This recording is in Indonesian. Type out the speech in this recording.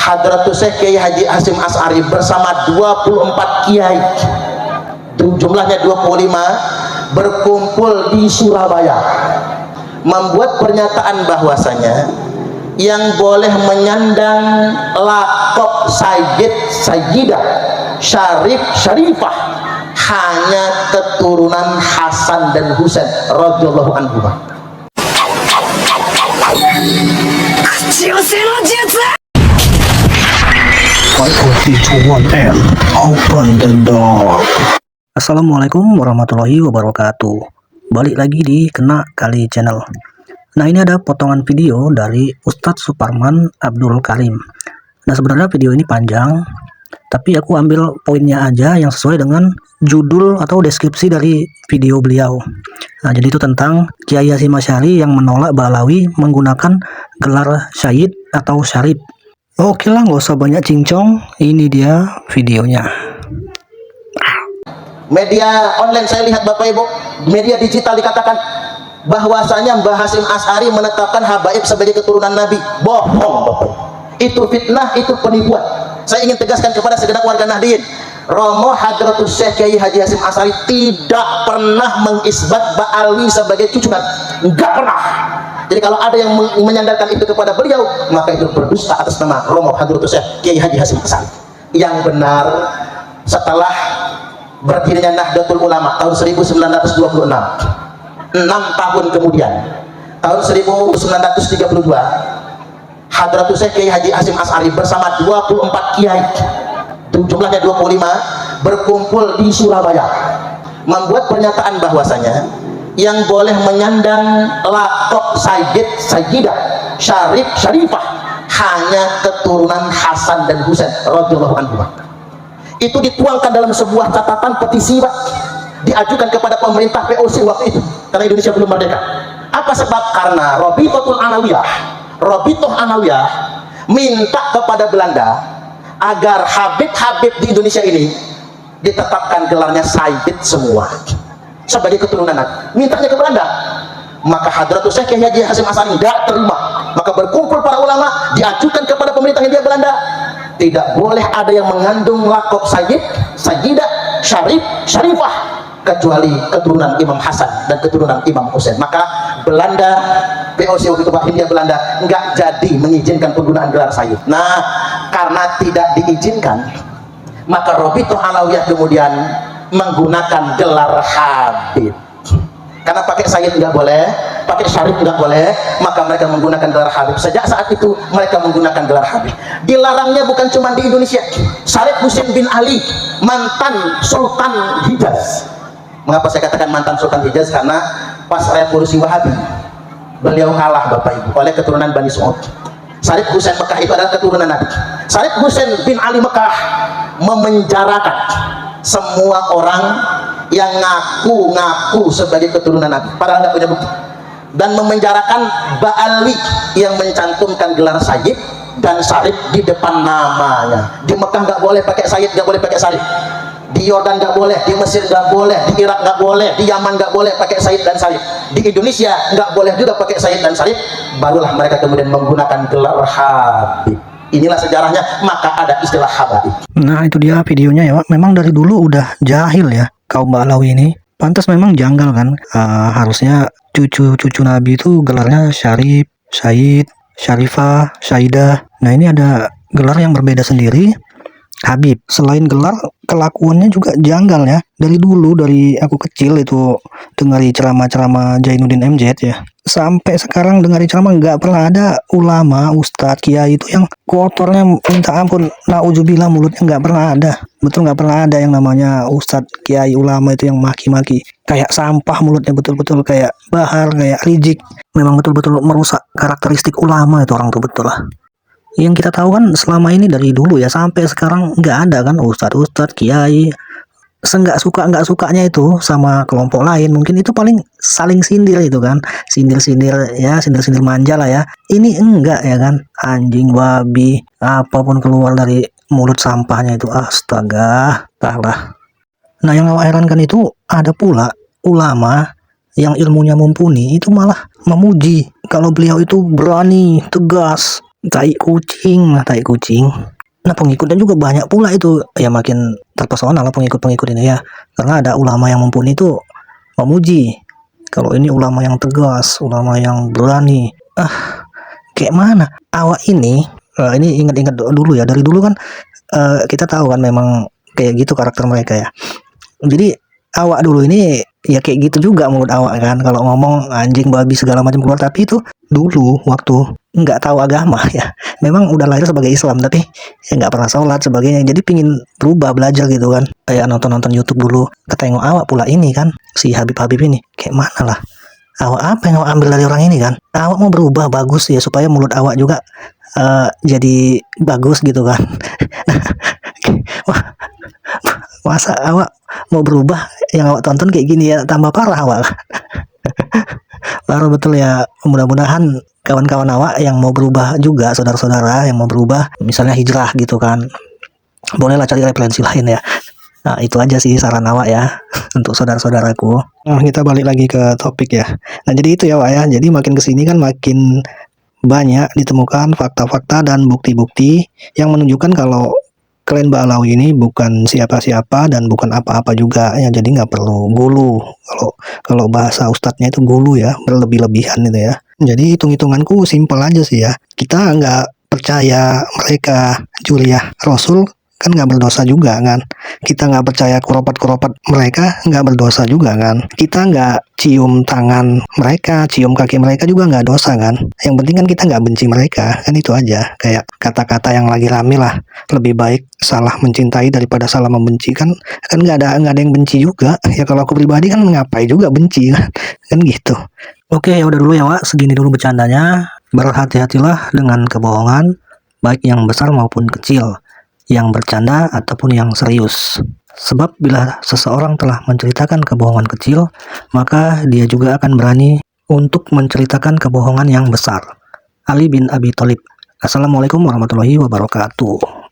Hadratus Syekh Kiai Haji Hasyim Asy'ari bersama 24 kiai, jumlahnya 25, berkumpul di Surabaya membuat pernyataan bahwasanya yang boleh menyandang lakop Sayyid, Sayyidah, Syarif, Syarifah hanya keturunan Hasan dan Husain radhiyallahu anhu. Assalamualaikum warahmatullahi wabarakatuh. Balik lagi di Kena Kali Channel. Nah, ini ada potongan video dari Ustadz Suparman Abdul Karim. Nah, sebenarnya video ini panjang, tapi aku ambil poinnya aja yang sesuai dengan judul atau deskripsi dari video beliau. Nah, jadi itu tentang Kiai Hasyim Asy'ari yang menolak Ba'alawi menggunakan gelar Syahid atau Syarif. Oke lah, nggak usah banyak cincong, ini dia videonya. Media online saya lihat Bapak Ibu, media digital dikatakan bahwasanya Mbah Hasyim Asy'ari menetapkan habaib sebagai keturunan Nabi. Bohong Bapak. Itu fitnah, itu penipuan. Saya ingin tegaskan kepada segenap warga Nahdliyin, Romo Hadratus Syekh Kiai Haji Hasyim Asy'ari tidak pernah mengisbat Ba'alawi sebagai cucu Nabi, enggak pernah. Jadi kalau ada yang menyandarkan itu kepada beliau, maka itu berdusta atas nama Romo Hadratus Syekh Kiai Haji Hasyim Asy'ari. Yang benar, setelah berdirinya Nahdlatul Ulama tahun 1926, 6 tahun kemudian, tahun 1932, Hadratus Syekh Kiai Haji Hasyim Asy'ari bersama 24 kiai, jumlahnya 25, berkumpul di Surabaya membuat pernyataan bahwasanya yang boleh menyandang lakop Sayyid, Sayyidah, Syarif, Syarifah hanya keturunan Hasan dan Husain radhiyallahu anhu. Itu dituangkan dalam sebuah catatan petisi, Pak, diajukan kepada pemerintah VOC waktu itu karena Indonesia belum merdeka. Apa sebab? Karena Robitoh Alawiyah minta kepada Belanda agar habib-habib di Indonesia ini ditetapkan gelarnya Sayyid semua sebagai keturunan Nabi. Mintanya ke Belanda. Maka Hadratus Syekh Kiai Haji Hasyim Asy'ari tidak terima. Maka berkumpul para ulama, diajukan kepada pemerintah Hindia Belanda, tidak boleh ada yang mengandung lakop Sayyid, Sayyidah, Syarif, Syarifah kecuali keturunan Imam Hasan dan keturunan Imam Husain. Maka Belanda, VOC waktu itu Pak, Hindia Belanda enggak jadi mengizinkan penggunaan gelar Sayyid. Nah, karena tidak diizinkan, maka Robitoh Alawiyah kemudian menggunakan gelar Habib. Karena pakai Sayyid nggak boleh, pakai Syarif nggak boleh, maka mereka menggunakan gelar Habib. Sejak saat itu mereka menggunakan gelar Habib. Dilarangnya bukan cuma di Indonesia. Syarif Husain bin Ali, mantan Sultan Hijaz. Mengapa saya katakan mantan Sultan Hijaz? Karena pas revolusi Wahabi, beliau kalah Bapak Ibu oleh keturunan Bani Saud. Syarif Husain Mekah itu adalah keturunan Nabi. Syarif Husain bin Ali Mekah memenjarakan semua orang yang ngaku sebagai keturunan Nabi, padahal nggak punya bukti, dan memenjarakan Ba'alawi yang mencantumkan gelar Sayyid dan Syarif di depan namanya. Di Mekah nggak boleh pakai Sayyid, nggak boleh pakai Syarif. Di Yordan nggak boleh, di Mesir nggak boleh, di Irak nggak boleh, di Yaman nggak boleh pakai Sayyid dan Syarif. Di Indonesia nggak boleh juga pakai Sayyid dan Syarif. Barulah mereka kemudian menggunakan gelar Habib. Inilah sejarahnya, maka ada istilah habaib. Nah, itu dia videonya ya, Pak. Memang dari dulu udah jahil ya kaum Ba'alawi ini. Pantas memang janggal kan. Harusnya cucu Nabi itu gelarnya Syarif, Syahid, Syarifah, Syahidah. Nah, ini ada gelar yang berbeda sendiri, Habib. Selain gelar, kelakuannya juga janggal ya. Dari dulu, dari aku kecil itu dengari ceramah-ceramah Jainuddin MZ ya, sampai sekarang dengari ceramah nggak pernah ada ulama, ustadz, kiai itu yang kotornya minta ampun, nauzubillah, mulutnya nggak pernah ada. Betul, nggak pernah ada yang namanya ustadz, kiai, ulama itu yang maki-maki kayak sampah mulutnya, betul-betul kayak bahar, kayak rijik. Memang betul-betul merusak karakteristik ulama itu orang tuh, betul lah. Yang kita tahu kan selama ini dari dulu ya sampai sekarang nggak ada kan ustadz, kiai. Nggak sukanya itu sama kelompok lain, mungkin itu paling saling sindir itu kan, sindir manja lah ya. Ini enggak ya kan, anjing, babi, apapun keluar dari mulut sampahnya itu, astaga, entahlah. Nah, yang herankan itu ada pula ulama yang ilmunya mumpuni itu malah memuji kalau beliau itu berani, tegas, Tai kucing lah, tai kucing. Nah, pengikutnya juga banyak pula itu. Ya makin terpesona lah pengikut-pengikut ini ya. Karena ada ulama yang mumpuni itu memuji. Kalau ini ulama yang tegas, ulama yang berani. Kayak mana? Awak ini ingat-ingat dulu ya. Dari dulu kan kita tahu kan memang kayak gitu karakter mereka ya. Jadi awak dulu ini ya kayak gitu juga menurut awak kan, kalau ngomong anjing babi segala macam keluar. Tapi itu dulu waktu nggak tahu agama ya, memang udah lahir sebagai Islam tapi ya nggak pernah sholat sebagainya, jadi pingin berubah belajar gitu kan, kayak nonton YouTube dulu. Ketengok awak pula ini kan, si Habib ini kayak mana lah. Awak apa yang awak ambil dari orang ini kan? Awak mau berubah bagus ya supaya mulut awak juga jadi bagus gitu kan. Wah, masa awak mau berubah, yang awak tonton kayak gini ya, tambah parah awak. Parah betul ya. Mudah-mudahan kawan-kawan awak yang mau berubah juga, saudara-saudara yang mau berubah, misalnya hijrah gitu kan, bolehlah cari referensi lain ya. Nah, itu aja sih saran awak ya untuk saudara-saudaraku. Nah, kita balik lagi ke topik ya. Nah, jadi itu ya Wak ya. Jadi makin kesini kan makin banyak ditemukan fakta-fakta dan bukti-bukti yang menunjukkan kalau klan Ba'alawi ini bukan siapa-siapa dan bukan apa-apa juga ya. Jadi nggak perlu gulu. Kalau bahasa ustadznya itu gulu ya, berlebih-lebihan itu ya. Jadi hitung-hitunganku simpel aja sih ya. Kita nggak percaya mereka Juriyah Rasul kan nggak berdosa juga kan. Kita nggak percaya kuropat-kuropat mereka nggak berdosa juga kan. Kita nggak cium tangan mereka, cium kaki mereka juga nggak dosa kan. Yang penting kan kita nggak benci mereka, kan itu aja. Kayak kata-kata yang lagi rame lah, lebih baik salah mencintai daripada salah membenci kan nggak ada yang benci juga ya. Kalau aku pribadi kan ngapain juga benci kan gitu. Oke, ya udah dulu ya Wak, segini dulu bercandanya. Berhati-hatilah dengan kebohongan, baik yang besar maupun kecil, yang bercanda ataupun yang serius. Sebab bila seseorang telah menceritakan kebohongan kecil, maka dia juga akan berani untuk menceritakan kebohongan yang besar. Ali bin Abi Thalib. Assalamualaikum warahmatullahi wabarakatuh.